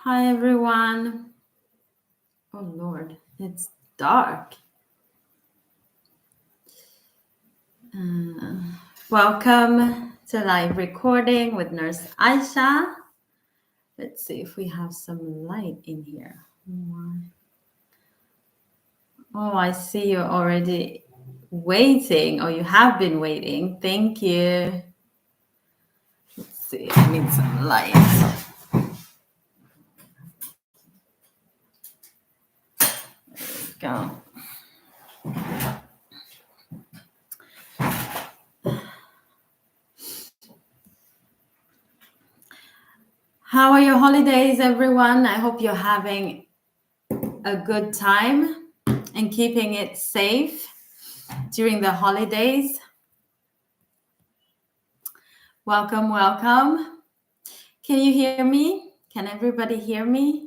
Hi, everyone. Oh, Lord, it's dark. Welcome to live recording with Nurse Aisha. Let's see if we have some light in here. Oh, I see you're already waiting, or you have been waiting. Thank you. Let's see, I need some light. There we go. How are your holidays, everyone? I hope you're having a good time and keeping it safe during the holidays. Welcome, welcome. Can you hear me? Can everybody hear me?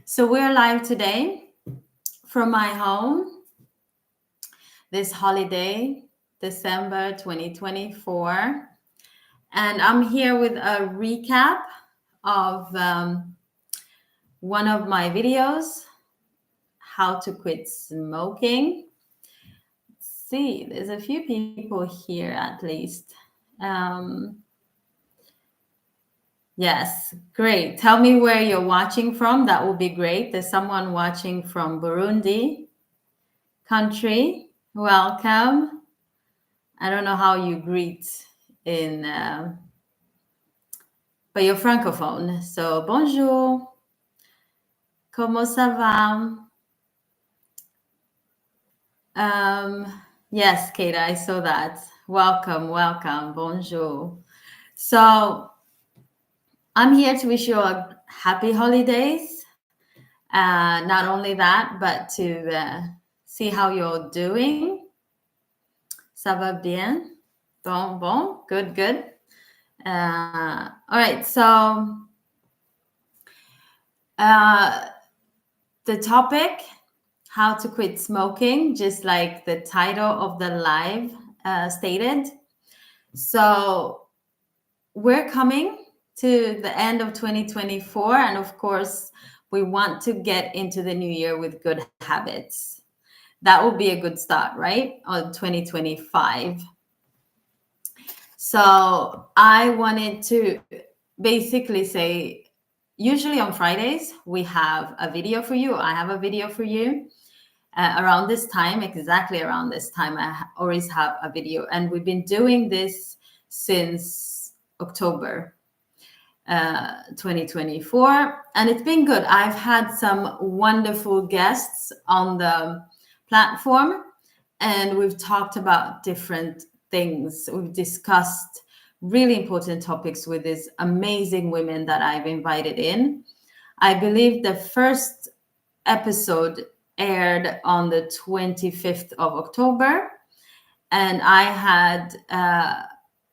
So we're live today from my home this holiday, December 2024. And I'm here with a recap of one of my videos, how to quit smoking. Let's see, there's a few people here at least. Yes, great. Tell me where you're watching from. That would be great. There's someone watching from Burundi country. Welcome. I don't know how you greet in, but you're francophone. So bonjour. Comment ça va? Yes, Kate, I saw that. Welcome, welcome. Bonjour. So I'm here to wish you a happy holidays. Not only that, but to see how you're doing. Ça va bien? Bon, good. All right, so the topic, how to quit smoking, just like the title of the live stated. So we're coming to the end of 2024, and of course, we want to get into the new year with good habits. That will be a good start, right? On 2025. So I wanted to basically say, usually on Fridays, we have a video for you. I have a video for you around this time, exactly around this time. I always have a video. And we've been doing this since October 2024. And it's been good. I've had some wonderful guests on the platform, and we've talked about different things. We've discussed really important topics with these amazing women that I've invited in. I believe the first episode aired on the 25th of October, and I had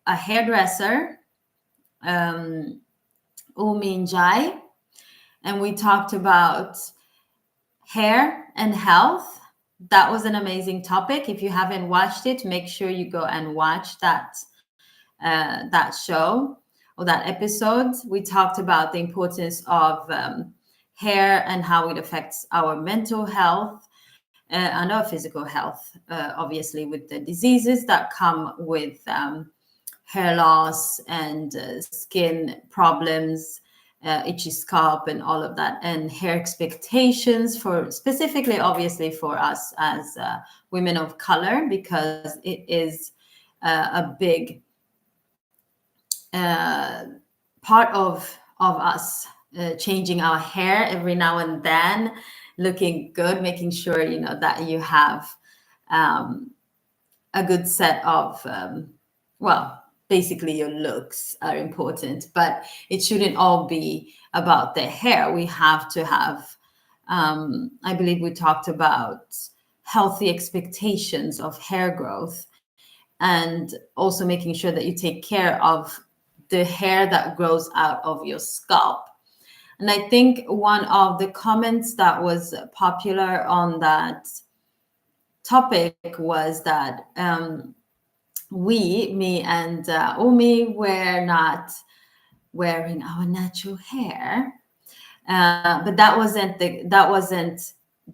a hairdresser, Umin Jai, and we talked about hair and health. That was an amazing topic. If you haven't watched it, make sure you go and watch that show or that episode. We talked about the importance of hair and how it affects our mental health and our physical health, obviously with the diseases that come with hair loss and skin problems, itchy scalp and all of that, and hair expectations for specifically, obviously for us as women of color, because it is a big part of us, changing our hair every now and then, looking good, making sure, you know, that you have a good set of, well, basically your looks are important, but it shouldn't all be about the hair. We have to have, I believe we talked about healthy expectations of hair growth, and also making sure that you take care of the hair that grows out of your scalp. And I think one of the comments that was popular on that topic was that me and Umi, were not wearing our natural hair. But that wasn't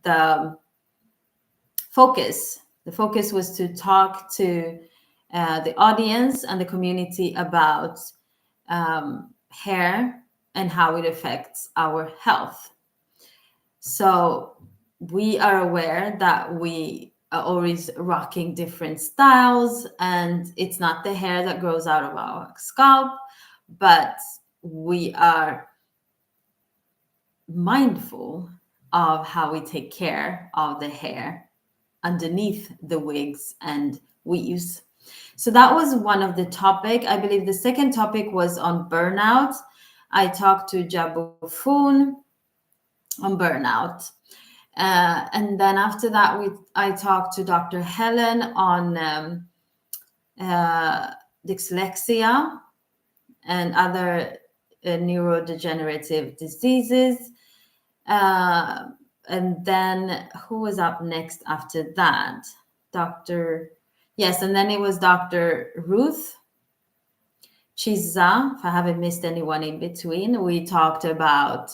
the focus. The focus was to talk to the audience and the community about hair and how it affects our health. So we are aware that we are always rocking different styles, and it's not the hair that grows out of our scalp, but we are mindful of how we take care of the hair underneath the wigs and weaves. So that was one of the topic. I believe the second topic was on burnout. I talked to Jabo Foon on burnout. And then after that, I talked to Dr. Helen on dyslexia and other neurodegenerative diseases. And then who was up next after that? And then it was Dr. Ruth Chiza, if I haven't missed anyone in between. We talked about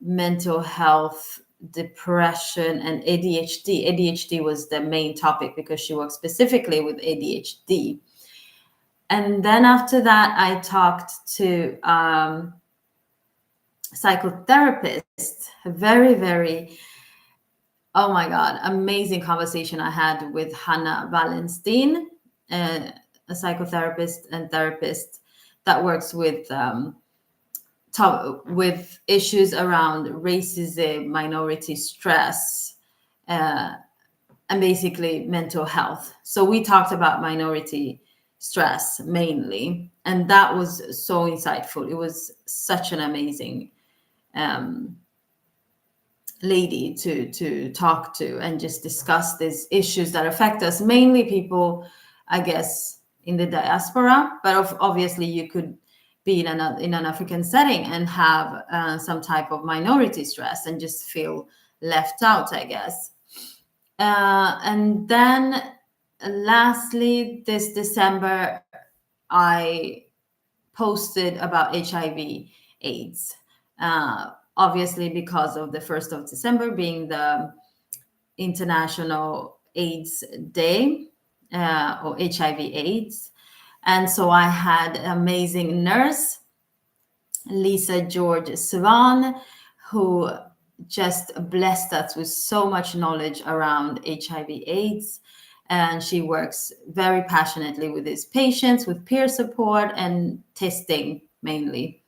mental health, depression, and ADHD. ADHD was the main topic because she works specifically with ADHD. And then after that, I talked to psychotherapist, a very, very, oh my God, amazing conversation I had with Hannah Wallenstein, a psychotherapist and therapist that works with issues around racism, minority stress, and basically mental health. So we talked about minority stress mainly, and that was so insightful. It was such an amazing lady to talk to and just discuss these issues that affect us, mainly people, I guess, in the diaspora, but obviously you could be in an African setting and have some type of minority stress and just feel left out, I guess. And then lastly, this December, I posted about HIV AIDS. Obviously, because of the 1st of December being the International AIDS Day, or HIV AIDS. And so I had an amazing nurse, Lisa George Swan, who just blessed us with so much knowledge around HIV AIDS. And she works very passionately with these patients, with peer support and testing mainly.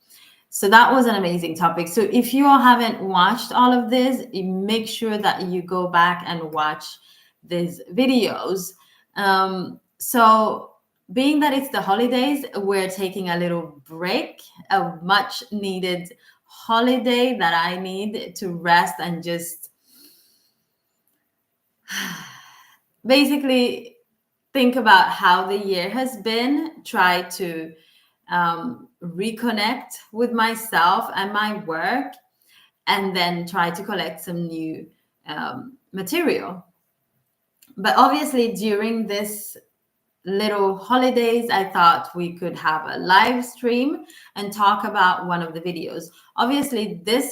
So that was an amazing topic. So if you all haven't watched all of this, make sure that you go back and watch these videos. So being that it's the holidays, we're taking a little break, a much needed holiday that I need to rest and just basically think about how the year has been, try to reconnect with myself and my work, and then try to collect some new material. But obviously during this little holidays, I thought we could have a live stream and talk about one of the videos. Obviously this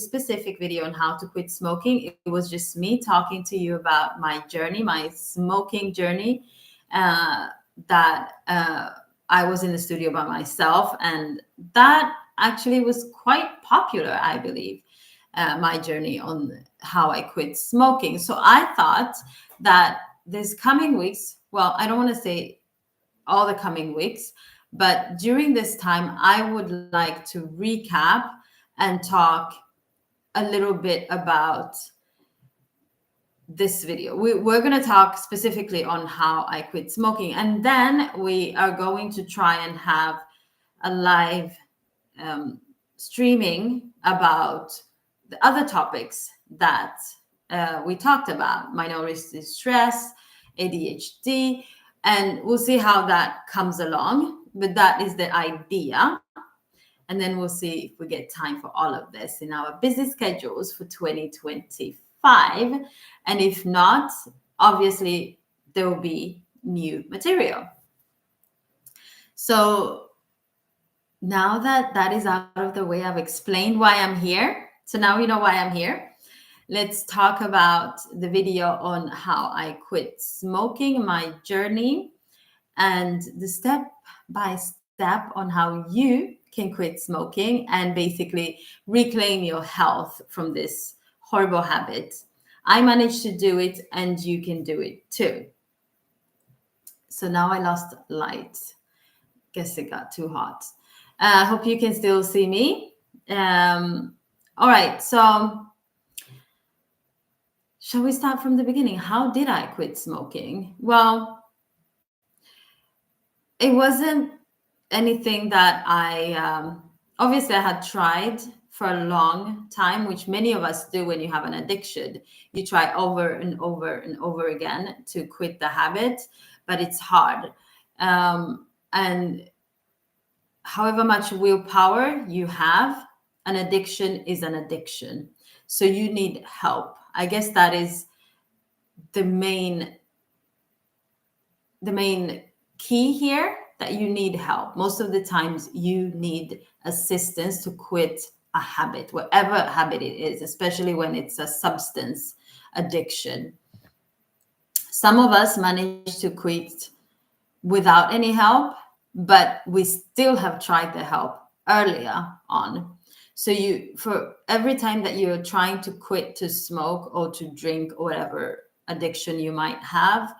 specific video on how to quit smoking, it was just me talking to you about my journey, my smoking journey, that I was in the studio by myself, and that actually was quite popular, I believe, my journey on how I quit smoking. So I thought that this coming weeks, well, I don't want to say all the coming weeks, but during this time, I would like to recap and talk a little bit about this video. We're going to talk specifically on how I quit smoking, and then we are going to try and have a live streaming about the other topics that we talked about: minority stress, ADHD, and we'll see how that comes along. But that is the idea. And then we'll see if we get time for all of this in our busy schedules for 2025. And if not, obviously, there will be new material. So now that that is out of the way, I've explained why I'm here. So now you know why I'm here. Let's talk about the video on how I quit smoking, my journey, and the step by step on how you can quit smoking and basically reclaim your health from this horrible habit. I managed to do it, and you can do it too. So now I lost light. Guess it got too hot. I hope you can still see me. All right, so shall we start from the beginning? How did I quit smoking? Well, it wasn't anything that obviously I had tried for a long time, which many of us do when you have an addiction. You try over and over and over again to quit the habit, but it's hard. And however much willpower you have, an addiction is an addiction. So you need help. I guess that is the main key here, that you need help. Most of the times you need assistance to quit a habit, whatever habit it is, especially when it's a substance addiction. Some of us manage to quit without any help, but we still have tried the help earlier on. So for every time that you're trying to quit to smoke or to drink or whatever addiction you might have,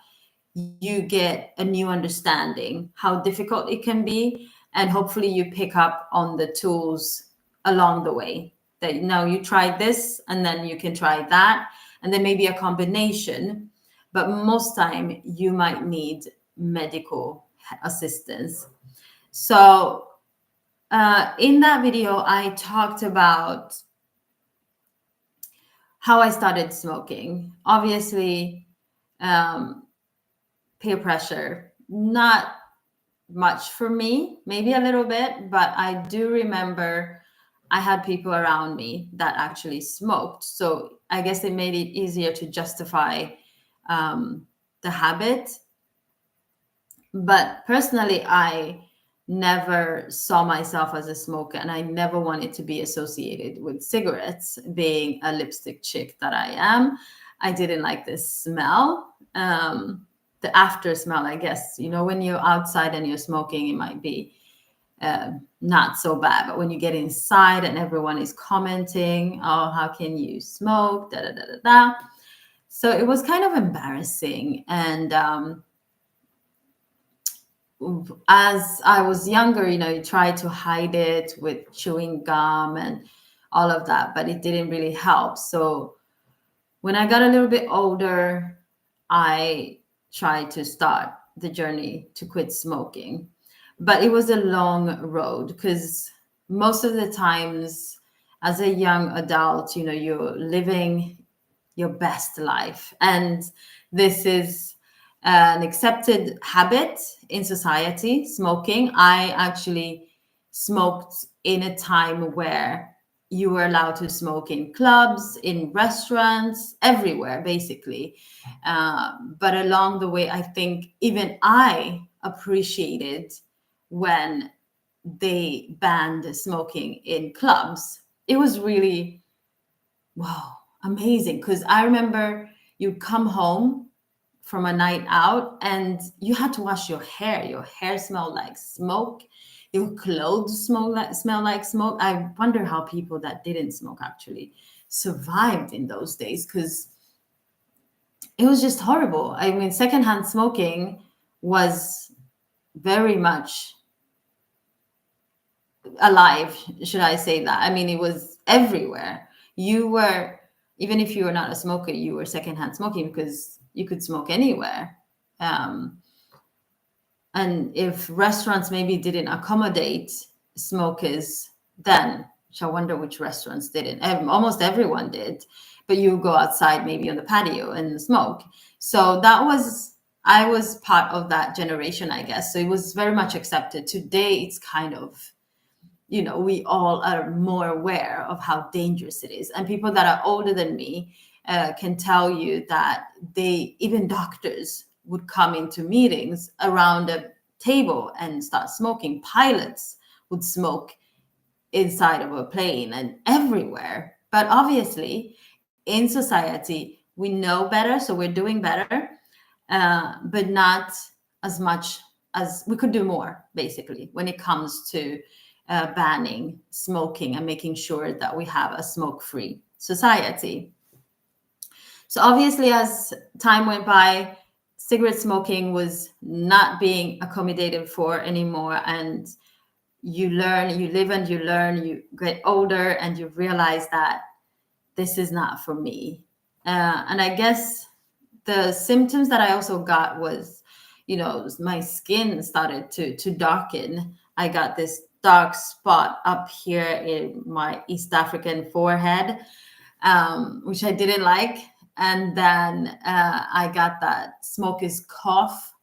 you get a new understanding how difficult it can be, and hopefully you pick up on the tools along the way, that now you tried this and then you can try that, and then maybe a combination, but most time you might need medical assistance. So in that video I talked about how I started smoking. Obviously, peer pressure, not much for me, maybe a little bit, but I do remember I had people around me that actually smoked. So I guess it made it easier to justify the habit. But personally, I never saw myself as a smoker, and I never wanted to be associated with cigarettes. Being a lipstick chick that I am, I didn't like the smell. The after smell, I guess, when you're outside and you're smoking, it might be not so bad. But when you get inside and everyone is commenting, oh, how can you smoke? Da, da, da, da, da. So it was kind of embarrassing. And as I was younger, you tried to hide it with chewing gum and all of that, but it didn't really help. So when I got a little bit older, I tried to start the journey to quit smoking. But it was a long road, because most of the times as a young adult, you're living your best life. And this is an accepted habit in society, smoking. I actually smoked in a time where you were allowed to smoke in clubs, in restaurants, everywhere, basically. But along the way, I think even I appreciated when they banned smoking in clubs. It was really, wow, amazing. Because I remember you'd come home from a night out and you had to wash your hair. Your hair smelled like smoke. Your clothes smell like smoke. I wonder how people that didn't smoke actually survived in those days, because it was just horrible. I mean, secondhand smoking was very much alive, should I say that? I mean, it was everywhere. Even if you were not a smoker, you were secondhand smoking, because you could smoke anywhere. And if restaurants maybe didn't accommodate smokers, then I wonder which restaurants didn't. Almost everyone did, but you go outside maybe on the patio and smoke. So I was part of that generation, I guess. So it was very much accepted. Today, it's kind of, we all are more aware of how dangerous it is. And people that are older than me can tell you that even doctors would come into meetings around a table and start smoking. Pilots would smoke inside of a plane and everywhere. But obviously, in society, we know better, so we're doing better, but not as much as we could do more, basically, when it comes to banning smoking and making sure that we have a smoke-free society. So obviously, as time went by, cigarette smoking was not being accommodated for anymore. And you learn, you live and you learn, you get older and you realize that this is not for me. And I guess the symptoms that I also got was, my skin started to darken. I got this dark spot up here in my East African forehead, which I didn't like. And then I got that smoker's cough.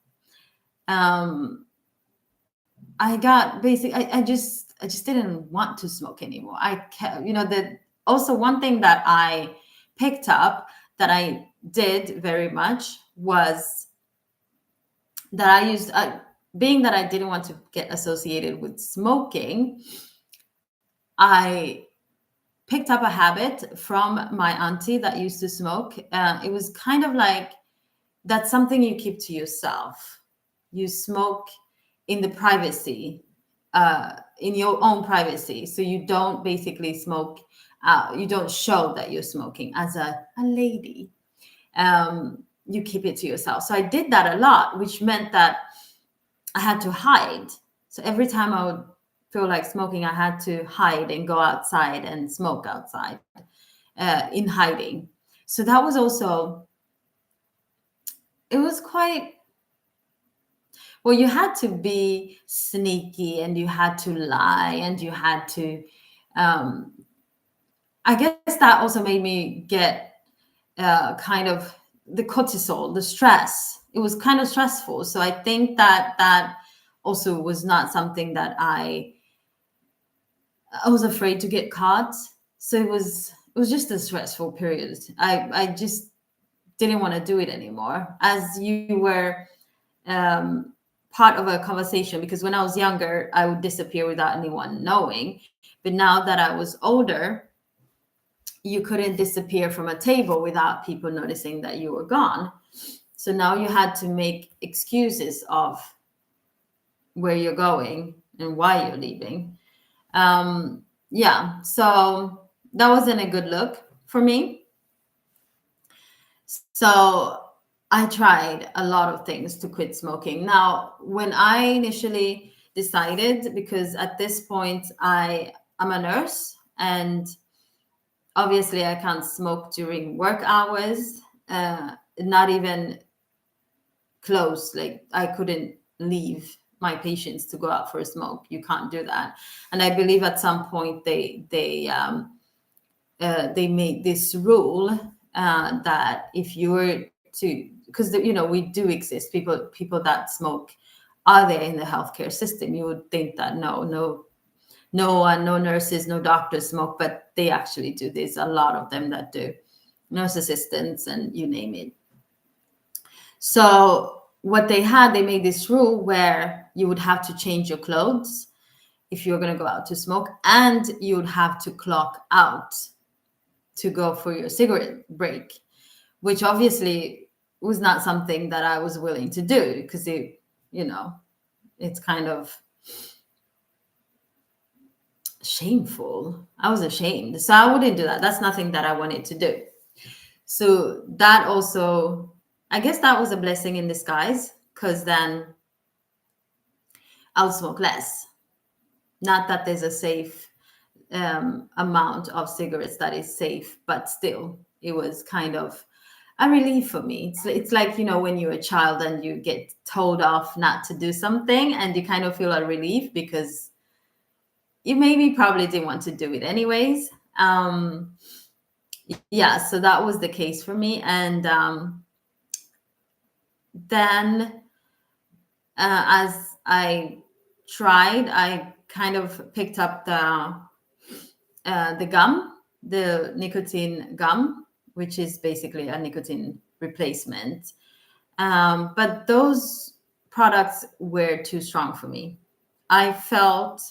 I got basically, I just didn't want to smoke anymore. Also one thing that I picked up that I did very much was that I used, being that I didn't want to get associated with smoking, I picked up a habit from my auntie that used to smoke. It was kind of like, that's something you keep to yourself. You smoke in the privacy, in your own privacy. So you don't basically smoke, you don't show that you're smoking as a lady. You keep it to yourself. So I did that a lot, which meant that I had to hide. So every time I would feel like smoking, I had to hide and go outside and smoke outside in hiding. So that was also, it was quite, well, you had to be sneaky and you had to lie and you had to, I guess that also made me get kind of the cortisol, the stress. It was kind of stressful. So I think that also was not something that I was afraid to get caught. So it was just a stressful period. I just didn't want to do it anymore. As you were part of a conversation, because when I was younger, I would disappear without anyone knowing. But now that I was older, you couldn't disappear from a table without people noticing that you were gone. So now you had to make excuses of where you're going and why you're leaving. Yeah, so that wasn't a good look for me. So I tried a lot of things to quit smoking. Now, when I initially decided, because at this point I'm a nurse and obviously I can't smoke during work hours, not even close. Like I couldn't leave my patients to go out for a smoke. You can't do that. And I believe at some point they made this rule that if you were to, because we do exist, people that smoke are there in the healthcare system. You would think that no one, no nurses, no doctors smoke, but they actually do. There's a lot of them that do, nurse assistants and you name it. So what they made this rule where you would have to change your clothes if you're going to go out to smoke, and you would have to clock out to go for your cigarette break, which obviously was not something that I was willing to do, because it's kind of shameful. I was ashamed. So I wouldn't do that. That's nothing that I wanted to do. So that also, I guess that was a blessing in disguise, because then I'll smoke less. Not that there's a safe amount of cigarettes that is safe, but still, it was kind of a relief for me. It's like, when you're a child and you get told off not to do something and you kind of feel a relief because you maybe probably didn't want to do it anyways. Yeah, so that was the case for me. And then as I tried, I kind of picked up the gum, the nicotine gum, which is basically a nicotine replacement. But those products were too strong for me. I felt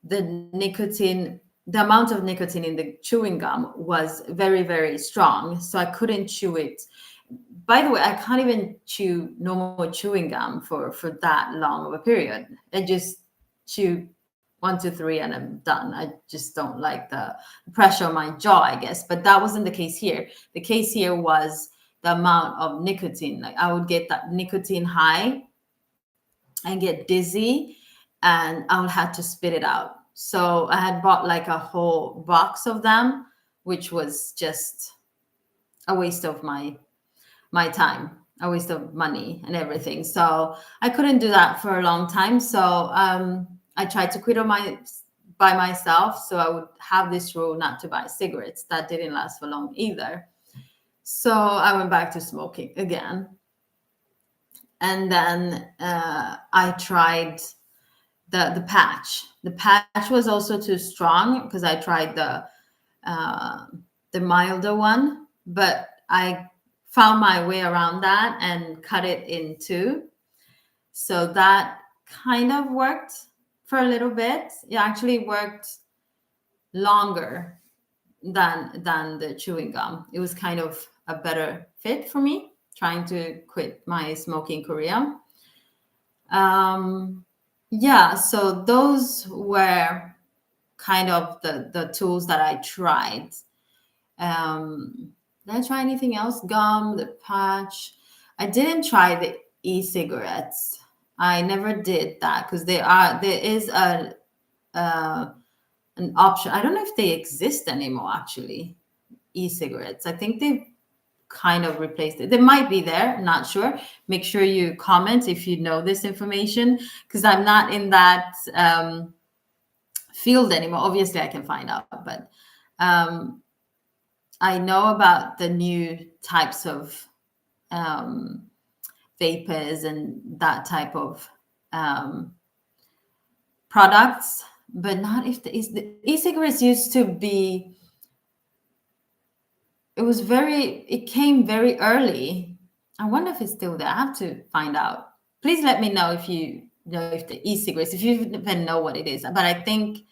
the nicotine, the amount of nicotine in the chewing gum was very, very strong. So I couldn't chew it. By the way, I can't even chew normal chewing gum for that long of a period. I just chew one, two, three, and I'm done. I just don't like the pressure on my jaw, I guess. But that wasn't the case here. The case here was the amount of nicotine. Like I would get that nicotine high and get dizzy, and I would have to spit it out. So I had bought like a whole box of them, which was just a waste of my time, a waste of money and everything. So I couldn't do that for a long time. So I tried to quit by myself. So I would have this rule not to buy cigarettes. That didn't last for long either. So I went back to smoking again. And then I tried the patch. The patch was also too strong because I tried the milder one, but I found my way around that and cut it in two. So that kind of worked for a little bit. It actually worked longer than the chewing gum. It was kind of a better fit for me trying to quit my smoking career. Yeah, so those were kind of the tools that I tried. Did I try anything else? Gum, the patch. I didn't try the e-cigarettes. I never did that because there is an option. I don't know if they exist anymore, actually, e-cigarettes. I think they've kind of replaced it. They might be there, not sure. Make sure you comment if you know this information, because I'm not in that field anymore. Obviously, I can find out, but I know about the new types of vapors and that type of products, but not if the e-cigarettes used to be. It came very early. I wonder if it's still there. I have to find out. Please let me know if you know if the e-cigarettes, if you even know what it is. But I think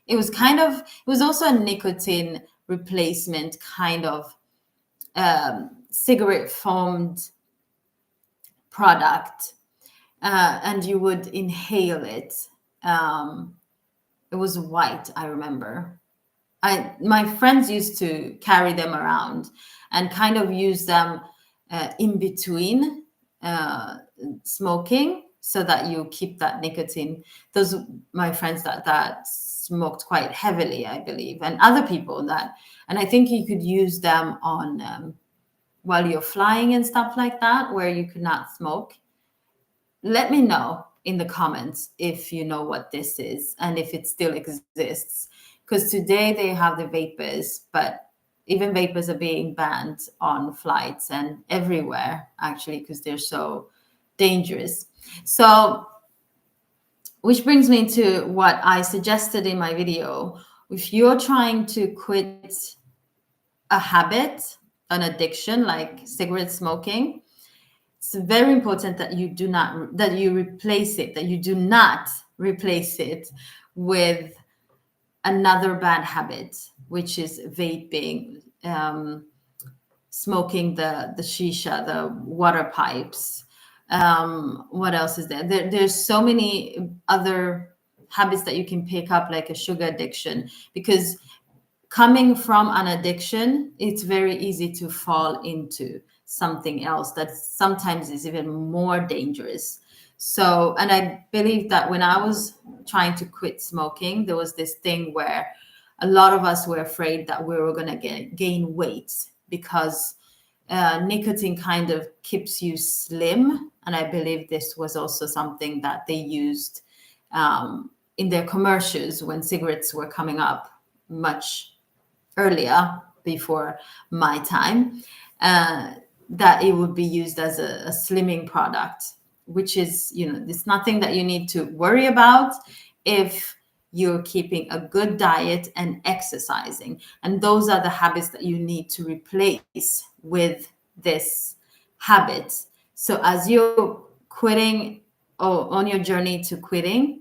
it was also a nicotine replacement kind of cigarette foamed product, and you would inhale it. It was white, I remember. My friends used to carry them around and kind of use them in between smoking so that you keep that nicotine. Those my friends that smoked quite heavily, I believe, and other people and I think you could use them on while you're flying and stuff like that, where you could not smoke. Let me know in the comments if you know what this is and if it still exists. Because today they have the vapors, but even vapors are being banned on flights and everywhere, actually, because they're so dangerous. So, which brings me to what I suggested in my video. If you're trying to quit a habit, an addiction like cigarette smoking, it's very important that you do not replace it with another bad habit, which is vaping, smoking the shisha, the water pipes. What else is there? There's so many other habits that you can pick up, like a sugar addiction, because coming from an addiction, it's very easy to fall into something else that sometimes is even more dangerous. So, and I believe that when I was trying to quit smoking, there was this thing where a lot of us were afraid that we were going to gain weight because nicotine kind of keeps you slim. And I believe this was also something that they used in their commercials when cigarettes were coming up much earlier, before my time, that it would be used as a slimming product, which is, it's nothing that you need to worry about if you're keeping a good diet and exercising. And those are the habits that you need to replace with this habit. So as you're quitting or on your journey to quitting,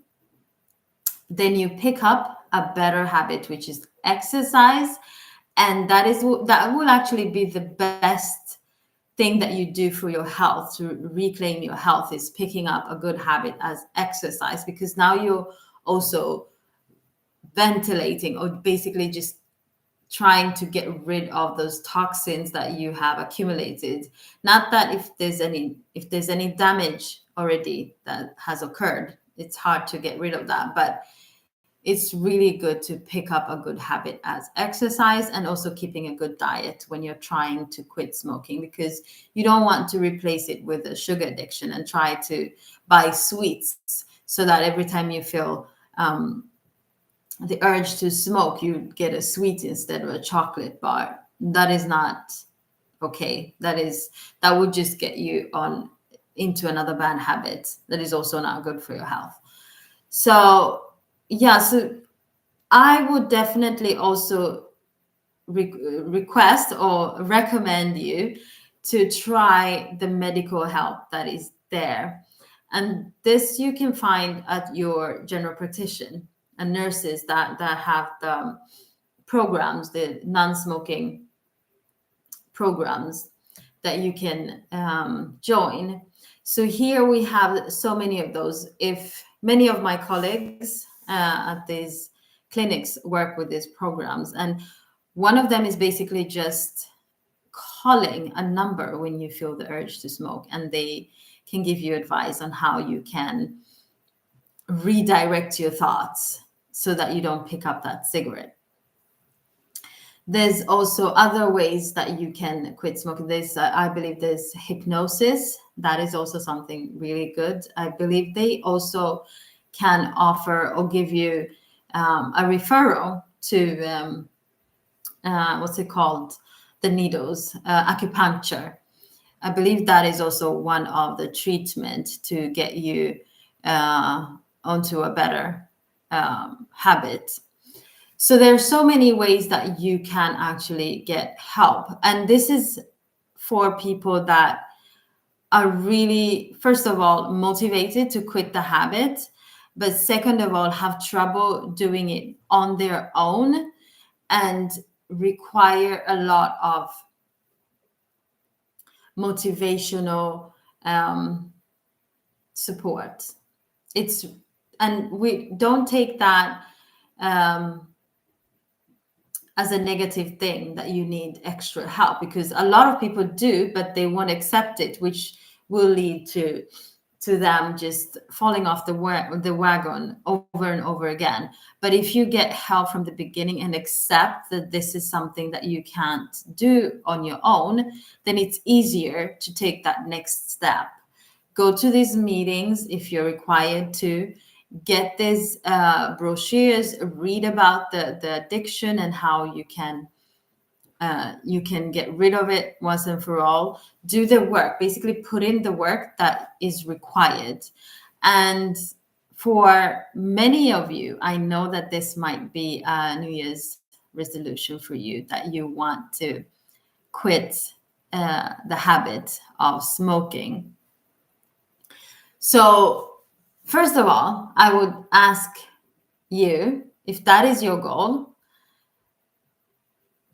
then you pick up a better habit, which is exercise. And that will actually be the best thing that you do for your health to reclaim your health, is picking up a good habit as exercise, because now you're also ventilating, or basically just trying to get rid of those toxins that you have accumulated. Not that if there's any damage already that has occurred, it's hard to get rid of that, but it's really good to pick up a good habit as exercise, and also keeping a good diet when you're trying to quit smoking, because you don't want to replace it with a sugar addiction and try to buy sweets so that every time you feel the urge to smoke, you get a sweet instead of a chocolate bar. That is not okay. That would just get you on into another bad habit that is also not good for your health. So yeah, so I would definitely also request or recommend you to try the medical help that is there. And this you can find at your general practitioner and nurses that have the programs, the non-smoking programs that you can join. So here we have so many of those. If many of my colleagues at these clinics work with these programs, and one of them is basically just calling a number when you feel the urge to smoke, and they can give you advice on how you can redirect your thoughts so that you don't pick up that cigarette. There's also other ways that you can quit smoking. There's, I believe there's hypnosis. That is also something really good. I believe they also can offer or give you a referral to, what's it called? The needles, acupuncture. I believe that is also one of the treatment to get you onto a better habit. So there are so many ways that you can actually get help. And this is for people that are really, first of all, motivated to quit the habit, but second of all, have trouble doing it on their own and require a lot of motivational support. And we don't take that as a negative thing that you need extra help, because a lot of people do, but they won't accept it, which will lead to them just falling off the wagon over and over again. But if you get help from the beginning and accept that this is something that you can't do on your own, then it's easier to take that next step. Go to these meetings if you're required to. Get these brochures, read about the addiction and how you can get rid of it once and for all. Do the work, basically put in the work that is required. And for many of you, I know that this might be a New Year's resolution for you, that you want to quit the habit of smoking. So first of all, I would ask you, if that is your goal,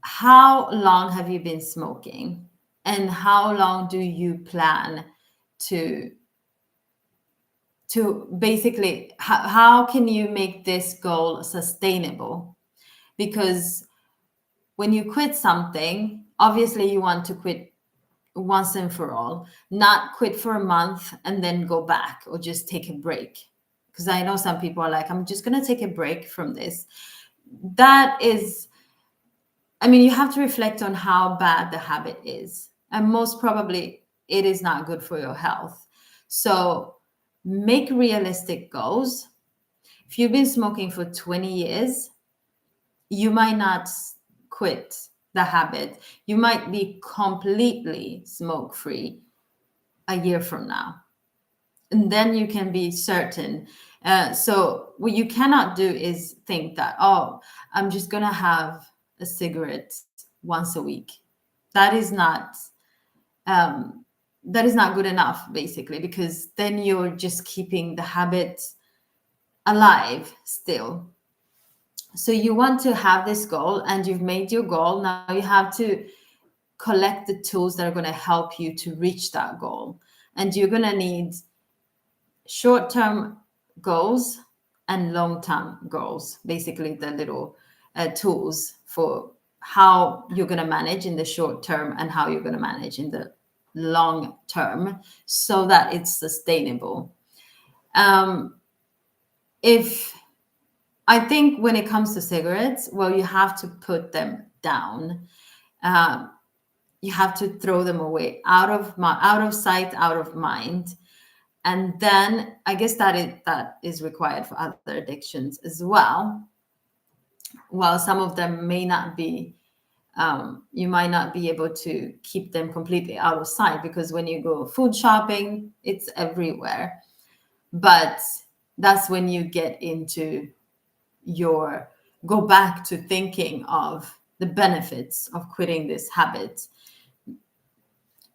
how long have you been smoking? And how long do you plan to basically, how can you make this goal sustainable? Because when you quit something, obviously you want to quit once and for all, not quit for a month and then go back or just take a break. Because I know some people are like, I'm just going to take a break from this. That is, I mean, you have to reflect on how bad the habit is. And most probably it is not good for your health. So make realistic goals. If you've been smoking for 20 years, you might not quit the habit. You might be completely smoke-free a year from now. And then you can be certain. So what you cannot do is think that, oh, I'm just going to have a cigarette once a week. That is not good enough, basically, because then you're just keeping the habit alive still. So you want to have this goal, and you've made your goal. Now you have to collect the tools that are going to help you to reach that goal. And you're going to need short-term goals and long-term goals, basically the little tools for how you're going to manage in the short term and how you're going to manage in the long term, so that it's sustainable. If I think when it comes to cigarettes, well, you have to put them down. You have to throw them away, out of sight, out of mind. And then I guess that is required for other addictions as well. While some of them may not be, you might not be able to keep them completely out of sight, because when you go food shopping, it's everywhere. But that's when you get into go back to thinking of the benefits of quitting this habit.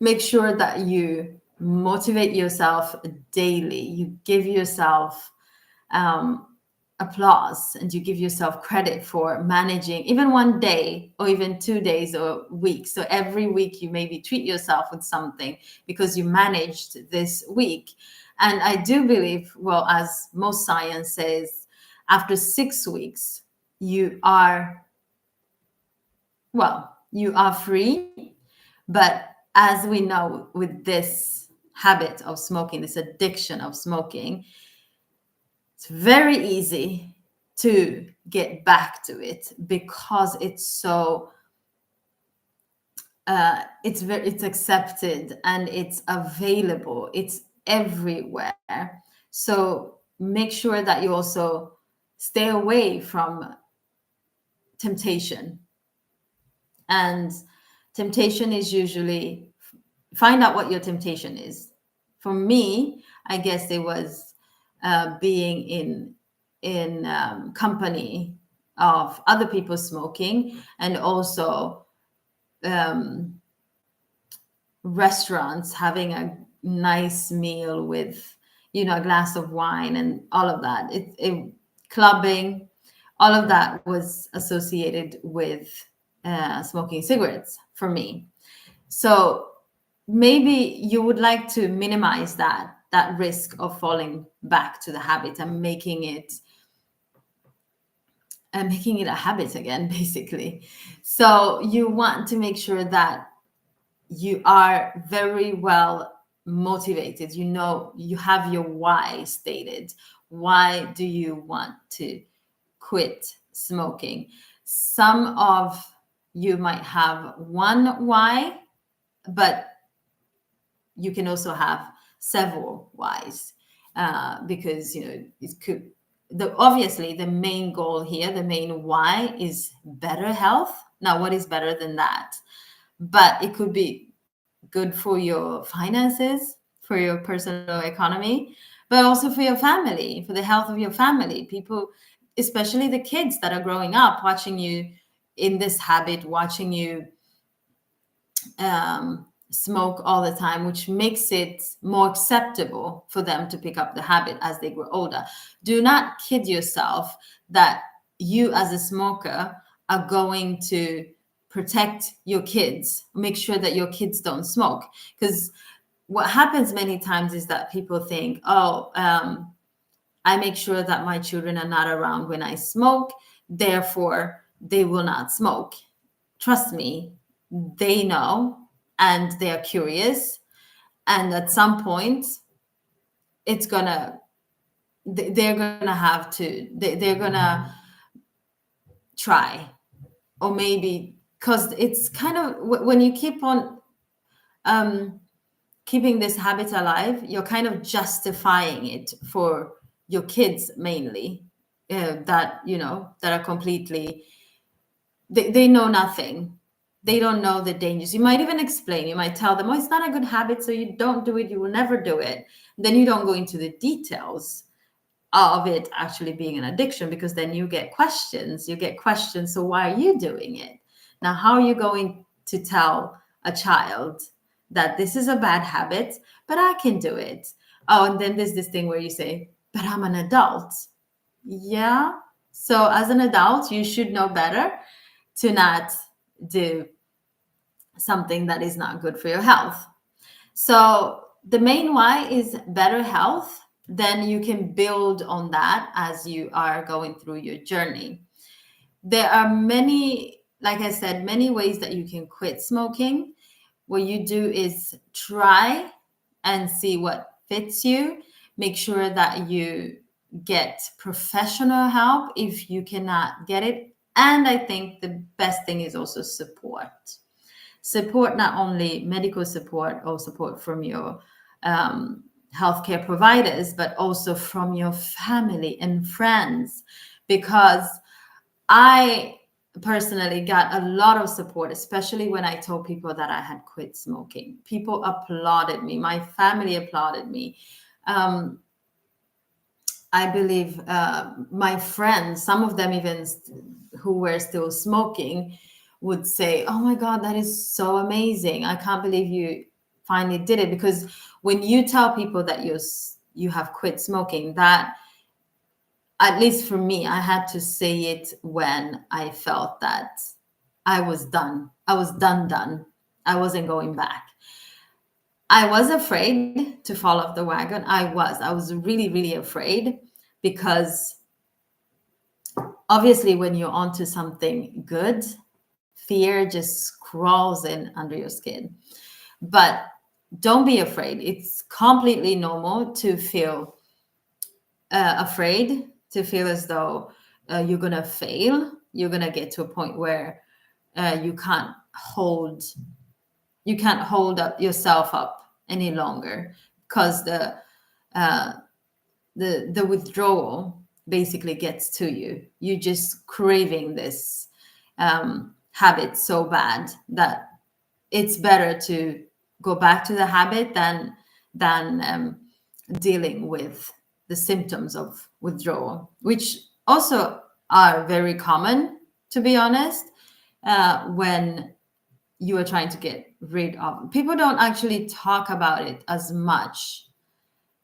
Make sure that you motivate yourself daily. You give yourself applause, and you give yourself credit for managing even one day or even 2 days or weeks. So every week you maybe treat yourself with something because you managed this week. And I do believe, well, as most science says, after 6 weeks, you are free. But as we know, with this habit of smoking, this addiction of smoking, it's very easy to get back to it, because it's so it's accepted and it's available, it's everywhere. So make sure that you also stay away from temptation. And temptation is usually, find out what your temptation is. For me, I guess it was being in company of other people smoking, and also restaurants, having a nice meal with, a glass of wine and all of that. Clubbing, all of that was associated with smoking cigarettes for me. So maybe you would like to minimize that risk of falling back to the habit and making it a habit again, basically. So you want to make sure that you are very well motivated. You have your why stated. Why do you want to quit smoking? Some of you might have one why, but you can also have several whys, because it could. Obviously, the main goal here, the main why, is better health. Now, what is better than that? But it could be good for your finances, for your personal economy, but also for your family, for the health of your family. People, especially the kids that are growing up, watching you in this habit, watching you smoke all the time, which makes it more acceptable for them to pick up the habit as they grow older. Do not kid yourself that you, as a smoker, are going to protect your kids, make sure that your kids don't smoke. Because what happens many times is that people think, I make sure that my children are not around when I smoke, therefore they will not smoke. Trust me, they know, and they're curious, and at some point they're gonna try. Or maybe, because it's kind of, when you keep on keeping this habit alive, you're kind of justifying it for your kids mainly, that are completely, they know nothing. They don't know the dangers. You might even explain, you might tell them, it's not a good habit, so you don't do it, you will never do it. Then you don't go into the details of it actually being an addiction, because then you get questions. So why are you doing it? Now, how are you going to tell a child that this is a bad habit, but I can do it? Oh, and then there's this thing where you say, but I'm an adult. Yeah. So as an adult, you should know better to not do something that is not good for your health. So the main why is better health. Then you can build on that as you are going through your journey. There are many, like I said, many ways that you can quit smoking. What you do is try and see what fits you. Make sure that you get professional help if you cannot get it. And I think the best thing is also support. Support, not only medical support or support from your healthcare providers, but also from your family and friends. Because I personally got a lot of support, especially when I told people that I had quit smoking. People applauded me. My family applauded me. Um, I believe my friends, some of them even who were still smoking, would say, "Oh my God, that is so amazing! I can't believe you finally did it." Because when you tell people that you have quit smoking, that, at least for me, I had to say it when I felt that I was done. I was done. I wasn't going back. I was afraid to fall off the wagon. I was really, really afraid, because obviously when you're onto something good, fear just crawls in under your skin. But don't be afraid. It's completely normal to feel afraid, to feel as though you're going to fail. You're going to get to a point where you can't hold up yourself up any longer, because uh, the withdrawal basically gets to you. You just craving this habit so bad that it's better to go back to the habit than dealing with the symptoms of withdrawal, which also are very common, to be honest, when you are trying to get rid of. People don't actually talk about it as much,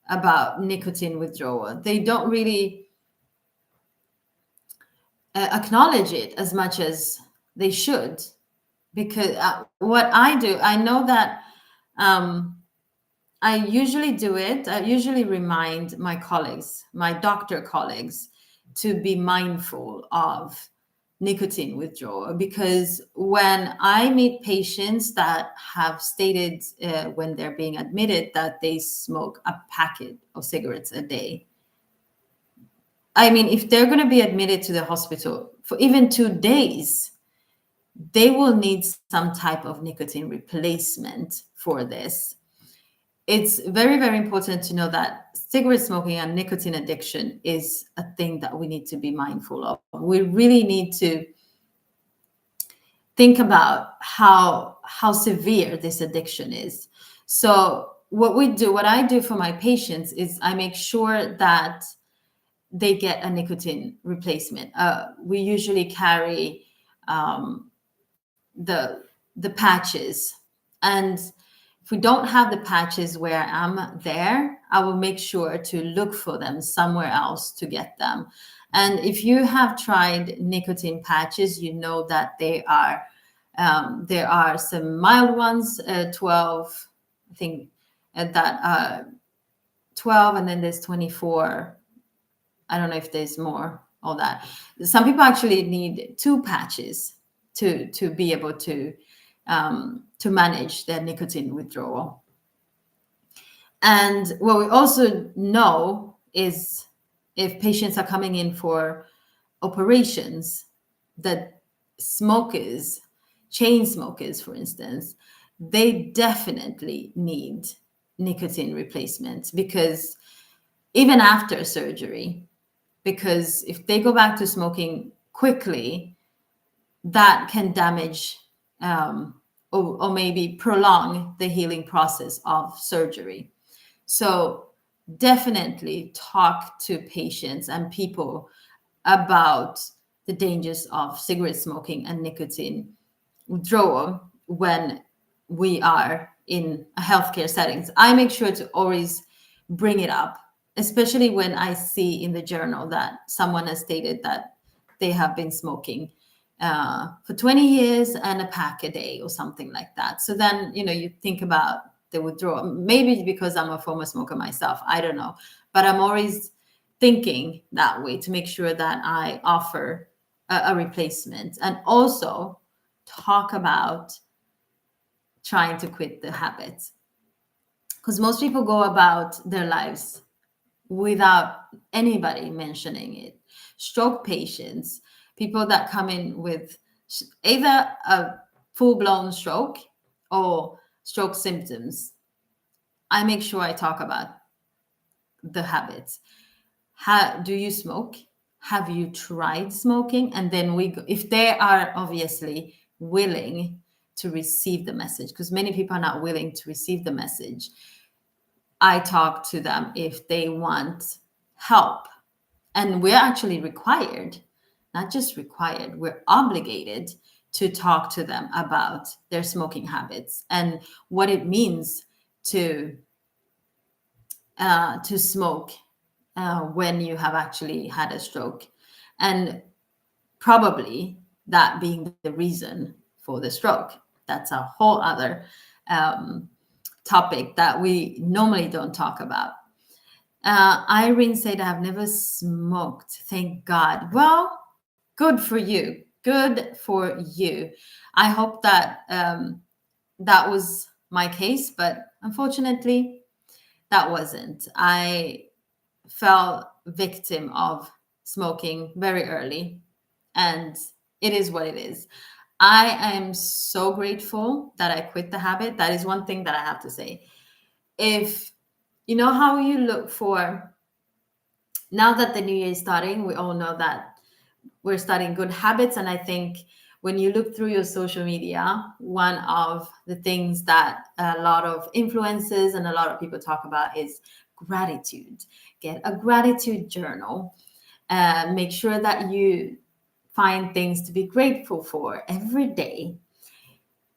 about nicotine withdrawal. They don't really acknowledge it as much as they should, because what I do, I know that I usually do it. I usually remind my colleagues, my doctor colleagues, to be mindful of nicotine withdrawal, because when I meet patients that have stated when they're being admitted that they smoke a packet of cigarettes a day, I mean, if they're going to be admitted to the hospital for even 2 days, they will need some type of nicotine replacement for this. It's very, very important to know that cigarette smoking and nicotine addiction is a thing that we need to be mindful of. We really need to think about how severe this addiction is. So what I do for my patients is I make sure that they get a nicotine replacement. We usually carry the patches, and if we don't have the patches where I'm there, I will make sure to look for them somewhere else to get them. And if you have tried nicotine patches, you know that there are some mild ones, 12, I think, that 12, and then there's 24. I don't know if there's more, all that. Some people actually need 2 patches to be able to manage their nicotine withdrawal. And what we also know is, if patients are coming in for operations, that smokers, chain smokers, for instance, they definitely need nicotine replacement, because even after surgery, because if they go back to smoking quickly, that can damage or maybe prolong the healing process of surgery. So definitely talk to patients and people about the dangers of cigarette smoking and nicotine withdrawal when we are in a healthcare settings. I make sure to always bring it up, especially when I see in the journal that someone has stated that they have been smoking for 20 years and a pack a day or something like that. So then, you think about the withdrawal. Maybe because I'm a former smoker myself, I don't know. But I'm always thinking that way to make sure that I offer a replacement, and also talk about trying to quit the habits. Because most people go about their lives without anybody mentioning it. Stroke patients, people that come in with either a full-blown stroke or stroke symptoms, I make sure I talk about the habits. Do you smoke? Have you tried smoking? And then if they are obviously willing to receive the message, because many people are not willing to receive the message, I talk to them if they want help. And we're actually required, not just required, we're obligated to talk to them about their smoking habits and what it means to smoke when you have actually had a stroke, and probably that being the reason for the stroke. That's a whole other topic that we normally don't talk about. Irene said, I've never smoked. Thank God. Well, good for you. Good for you. I hope that that was my case, but unfortunately, that wasn't. I fell victim of smoking very early, and it is what it is. I am so grateful that I quit the habit. That is one thing that I have to say. If you know how you look for, now that the new year is starting, we all know that we're starting good habits. And I think when you look through your social media, one of the things that a lot of influencers and a lot of people talk about is gratitude. Get a gratitude journal. Make sure that you find things to be grateful for every day.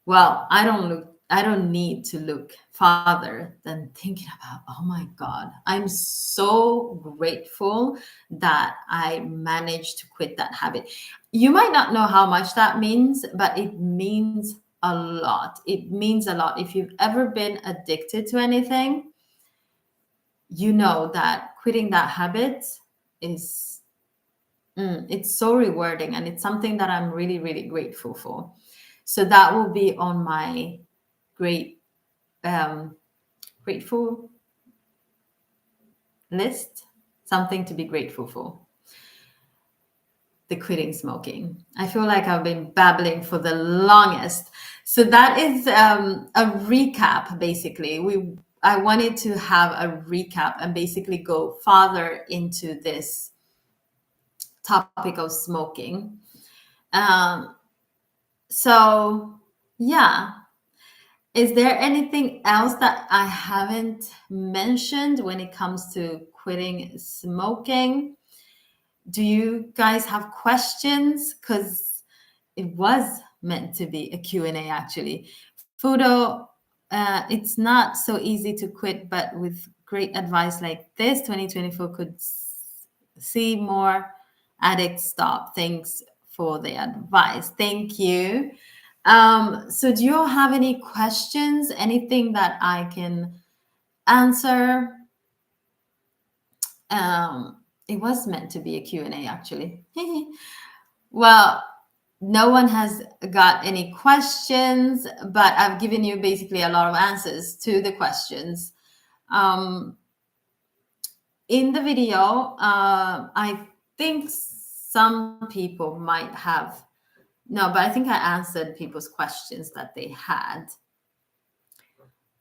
Well, I don't need to look farther than thinking about, oh my God, I'm so grateful that I managed to quit that habit. You might not know how much that means, but it means a lot. It means a lot. If you've ever been addicted to anything, you know that quitting that habit is it's so rewarding, and it's something that I'm really, really grateful for. So that will be on my grateful list, something to be grateful for. The quitting smoking. I feel like I've been babbling for the longest. So that is a recap, basically. I wanted to have a recap and basically go farther into this topic of smoking. So yeah. Is there anything else that I haven't mentioned when it comes to quitting smoking? Do you guys have questions? Because it was meant to be a Q&A, actually. Fudo, it's not so easy to quit, but with great advice like this, 2024 could see more addicts stop. Thanks for the advice. Thank you. So do you all have any questions? Anything that I can answer? It was meant to be a Q&A, actually. Well, no one has got any questions, but I've given you basically a lot of answers to the questions. In the video, I think some people might have, no, but I think I answered people's questions that they had.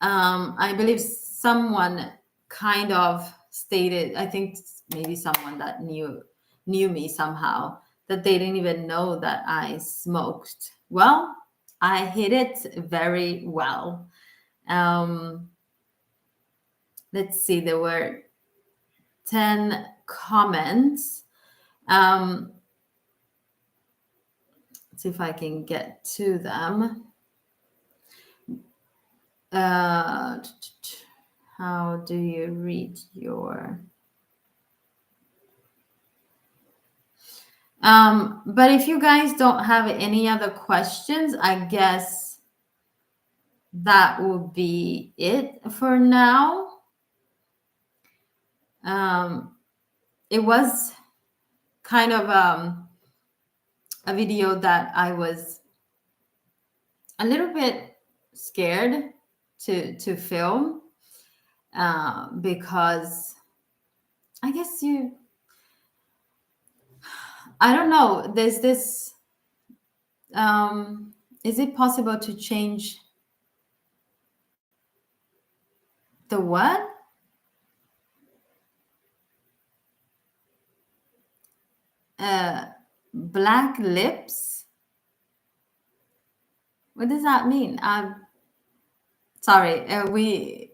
I believe someone kind of stated, I think maybe someone that knew me somehow, that they didn't even know that I smoked. Well, I hid it very well. Let's see, there were 10 comments. Let's see if I can get to them. How do you read your But if you guys don't have any other questions, I guess that will be it for now. It was kind of a video that I was a little bit scared to film, because I guess I don't know. There's this. Is it possible to change the what? Black lips? What does that mean? Sorry. We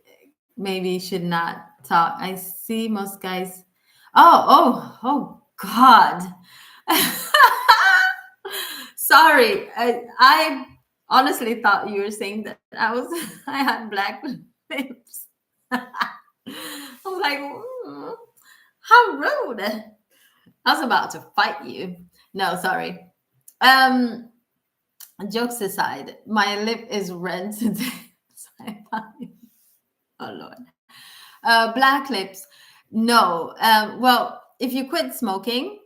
maybe should not talk. I see most guys. Oh God. Sorry. I honestly thought you were saying that I had black lips. I'm like, how rude. I was about to fight you. No, sorry. Um, Jokes aside, my lip is red today. Oh Lord. Black lips. No. Well, if you quit smoking,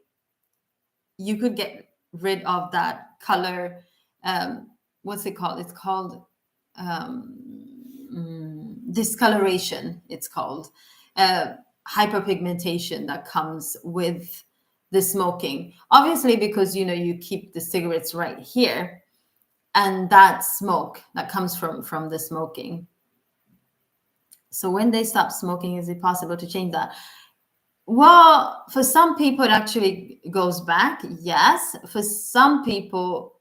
you could get rid of that color. What's it called? It's called discoloration. It's called hyperpigmentation that comes with the smoking. Obviously, because you keep the cigarettes right here, and that smoke that comes from the smoking. So when they stop smoking, is it possible to change that? Well, for some people, it actually goes back. Yes. For some people,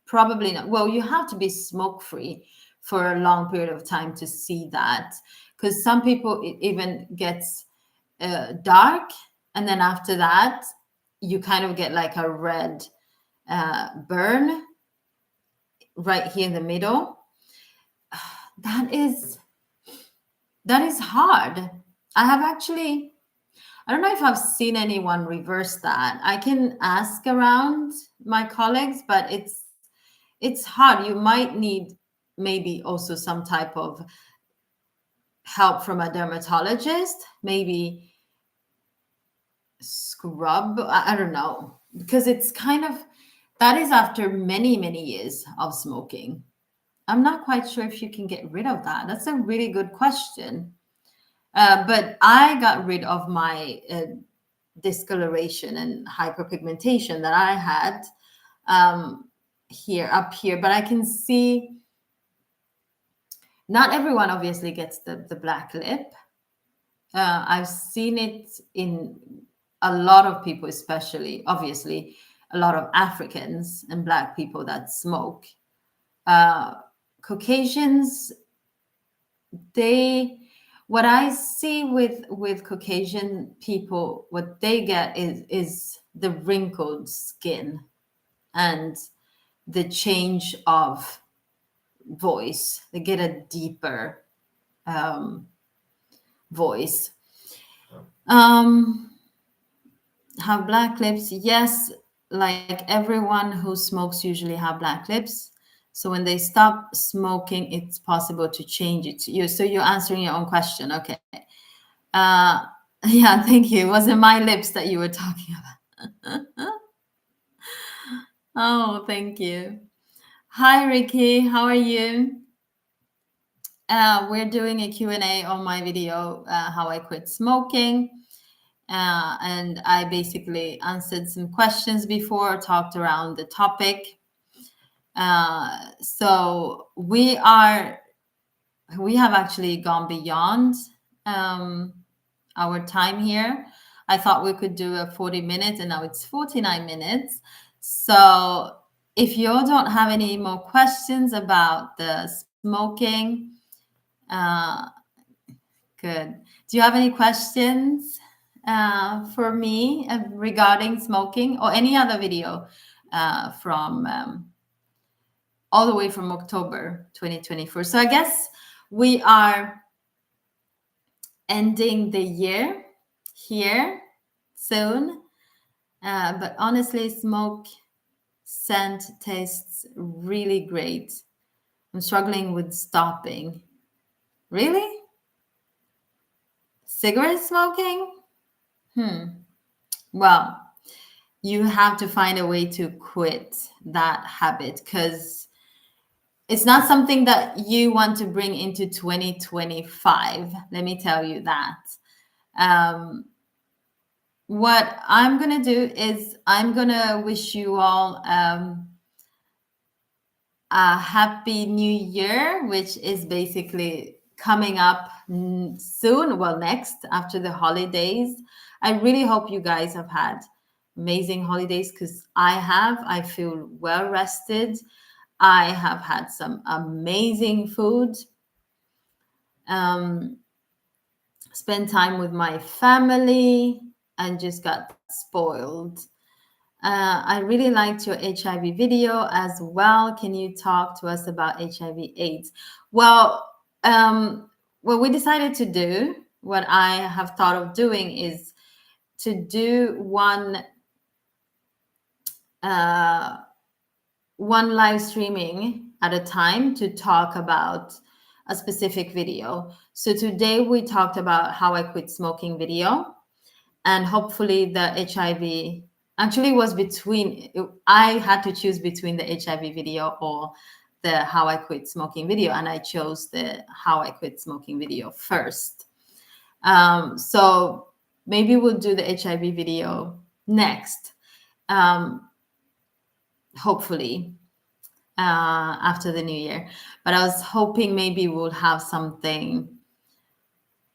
probably not. Well, you have to be smoke free for a long period of time to see that, because some people, it even gets dark, and then after that, you kind of get like a red burn right here in the middle. That is hard. I don't know if I've seen anyone reverse that. I can ask around my colleagues, but it's hard. You might need maybe also some type of help from a dermatologist, maybe scrub. I don't know, because it's kind of, that is after many, many years of smoking. I'm not quite sure if you can get rid of that. That's a really good question. But I got rid of my discoloration and hyperpigmentation that I had up here. But I can see not everyone obviously gets the black lip. I've seen it in a lot of people, especially obviously a lot of Africans and Black people that smoke. Caucasians, what I see with Caucasian people, what they get is the wrinkled skin and the change of voice. They get a deeper voice. Have black lips? Yes, like everyone who smokes usually have black lips. So when they stop smoking, it's possible to change it to you. So you're answering your own question. Okay. Yeah, thank you. It wasn't my lips that you were talking about. Oh, thank you. Hi, Ricky. How are you? We're doing a Q&A on my video, How I Quit Smoking. And I basically answered some questions before, talked around the topic. So we have actually gone beyond our time here. I thought we could do a 40 minutes, and now it's 49 minutes. So if you don't have any more questions about the smoking, good. Do you have any questions for me regarding smoking, or any other video from all the way from October 2024? So I guess we are ending the year here soon. But honestly, smoke scent tastes really great. I'm struggling with stopping. Really? Cigarette smoking? Well, you have to find a way to quit that habit, because it's not something that you want to bring into 2025. Let me tell you that. Um, what I'm going to do is I'm going to wish you all a happy new year, which is basically coming up soon. Well, next after the holidays. I really hope you guys have had amazing holidays, because I have. I feel well rested. I have had some amazing food. Um, spent time with my family and just got spoiled. I really liked your HIV video as well. Can you talk to us about HIV/AIDS? Well, what we decided to do, what I have thought of doing, is to do one live streaming at a time to talk about a specific video. So today we talked about how I quit smoking video, and hopefully the HIV actually was between, I had to choose between the HIV video or the how I quit smoking video, and I chose the how I quit smoking video first. So maybe we'll do the HIV video next, hopefully after the new year. But I was hoping maybe we'll have something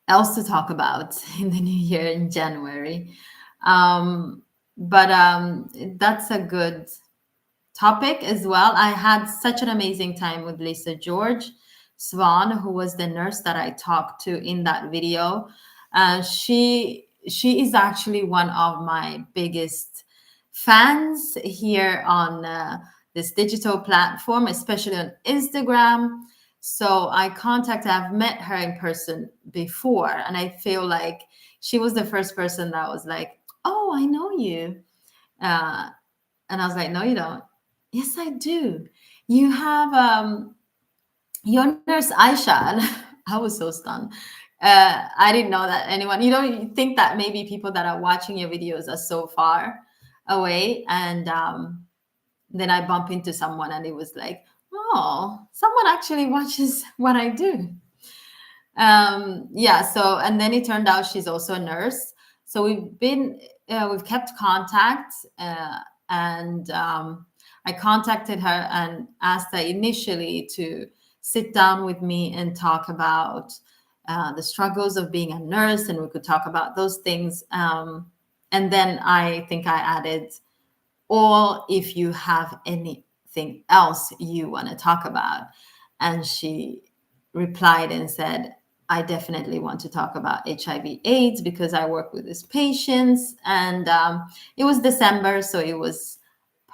else to talk about in the new year in January. But that's a good topic as well. I had such an amazing time with Lisa George Swan, who was the nurse that I talked to in that video. She is actually one of my biggest fans here on this digital platform, especially on Instagram. So I've met her in person before, and I feel like she was the first person that was like, "Oh, I know you," and I was like, "No, you don't." "Yes, I do. You have your nurse Aisha." And I was so stunned. I didn't know that anyone. You think that maybe people that are watching your videos are so far away, and then I bump into someone, and it was like, "Oh, someone actually watches what I do." Yeah. So, and then it turned out she's also a nurse. So we've kept contact, and I contacted her and asked her initially to sit down with me and talk about the struggles of being a nurse, and we could talk about those things. And then I think I added, or if you have anything else you want to talk about. And she replied and said, "I definitely want to talk about HIV/AIDS because I work with these patients." And it was December, so it was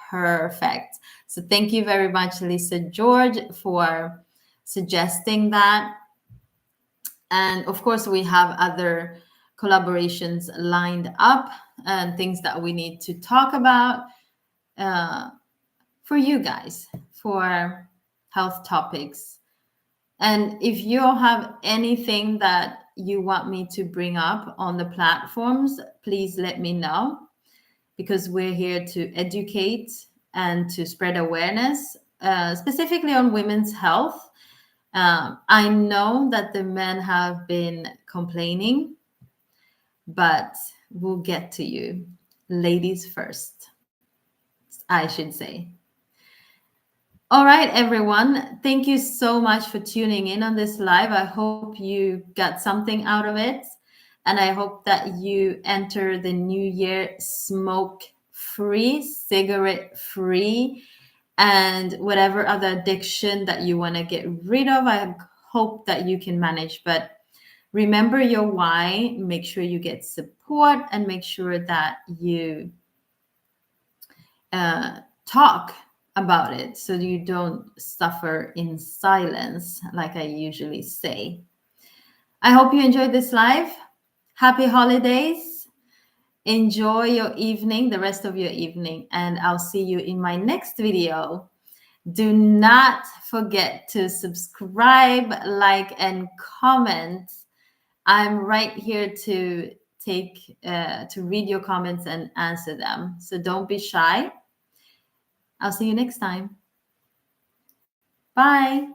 perfect. So thank you very much, Lisa George, for suggesting that. And of course, we have other collaborations lined up and things that we need to talk about for you guys, for health topics. And if you have anything that you want me to bring up on the platforms, please let me know, because we're here to educate and to spread awareness, specifically on women's health. I know that the men have been complaining, but we'll get to you. Ladies first, I should say. All right, everyone. Thank you so much for tuning in on this live. I hope you got something out of it. And I hope that you enter the new year smoke free, cigarette free, and whatever other addiction that you want to get rid of. I hope that you can manage. But remember your why. Make sure you get support, and make sure that you talk about it so you don't suffer in silence, like I usually say. I hope you enjoyed this live. Happy holidays. Enjoy your evening, the rest of your evening, and I'll see you in my next video. Do not forget to subscribe, like, and comment. I'm right here to read your comments and answer them. So don't be shy. I'll see you next time. Bye.